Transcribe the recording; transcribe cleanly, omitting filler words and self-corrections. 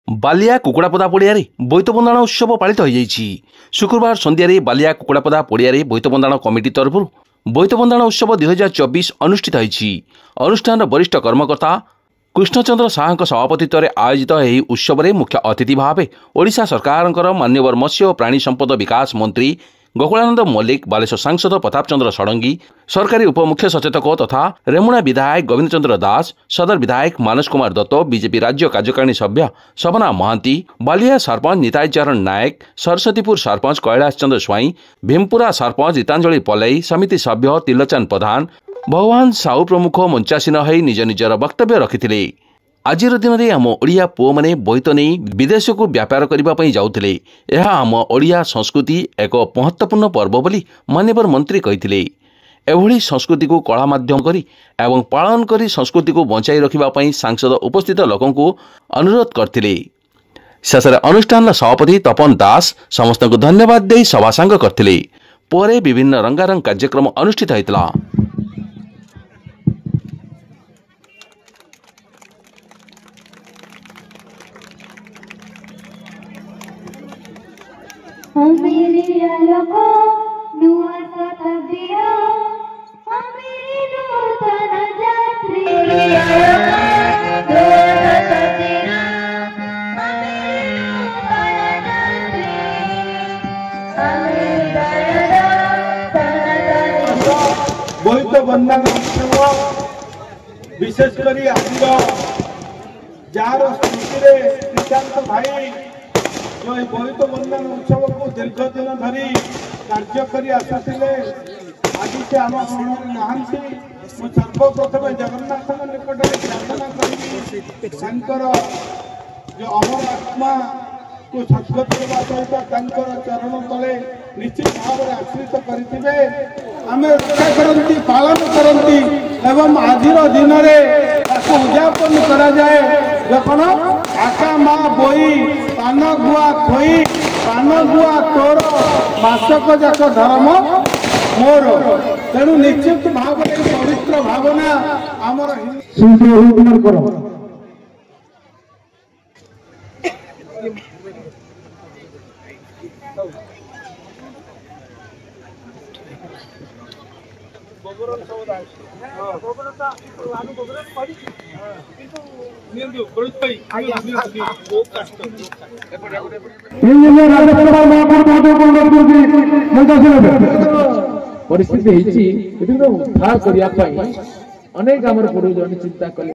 बालिया कुकुड़ापदा पड़िया बोईत बंदाण उत्सव पालित हो शुक्रवार सन्ध्या बालिया कुकुड़ापदा पड़िया बोईत बंदाण कमिटी तरफ बोईत बंदाण उत्सव 2024 अनुष्ठित होईछि। अनुष्ठान वरिष्ठ कर्मकर्ता कृष्णचंद्र साहा सभापतित्व में आयोजित यह उत्सव में मुख्य अतिथि भाव ओडिशा सरकार मान्यवर मत्स्य और प्राणी संपद विकास मंत्री गोकुलानंद मल्लिक, बालेश्वर सांसद प्रताप चंद्र षडंगी, सरकारी उपमुख्य सचेतक तथा रेमुणा विधायक गोविंद चंद्र दास, सदर विधायक मानस कुमार दत्त, बीजेपी राज्य कार्यकारिणी सभ्य शबना महांती, बालिया सरपंच निताई चरण नायक, सरस्वतीपुर सरपंच कैलाश चंद्र स्वाई, भीमपुरा सरपंच गीतांजलि पलई, समिति सभ्य तिलोचन प्रधान, भगवान साहू प्रमुख मंचासीन हो निज निजर वक्तव्य रखिथिले। आज दिन में आम ओडिया पुओ मैंने बोईत नहीं विदेश को व्यापार करने जाउथिले। यह आम ओडिया संस्कृति एक महत्वपूर्ण पर्व बोली मान्यवर मंत्री कहिथिले। एभली संस्कृति को कला माध्यम करी एवं पालन करी संस्कृति को बचाई रखिबा सांसद उपस्थित लोकों को अनुरोध करथिले। शेष अनुष्ठान सभापति तपन दास समस्त को धन्यवाद दे सभा सांग करथिले। परे विभिन्न रंगारंग कार्यक्रम अनुष्ठित होइतला। बोईत बंदाण उत्सव विशेषकर आज जार स्मृति श्रीकांत भाई जो बोईत बंदाण उत्सव को दीर्घ दिन धरी कार्य कर आज से आम गण नहांती। सर्वप्रथम जगन्नाथ निकट प्रार्थना करी जो अमर आत्मा को सद्गत करने सहित चरण तले निश्चित भाव में आश्रित करें आम रक्षा करती पालन करती एवं आज दिन में उद्यापन करा जाए कौन आका मा बोई पान गुआ खोई पान गुआ तोर मासक जाक धर्म मोर तेणु निश्चित भाव में पवित्र भावना आमर परिस्थिति उद्धार करने अनेक आमर पूर्वज चिंता कले।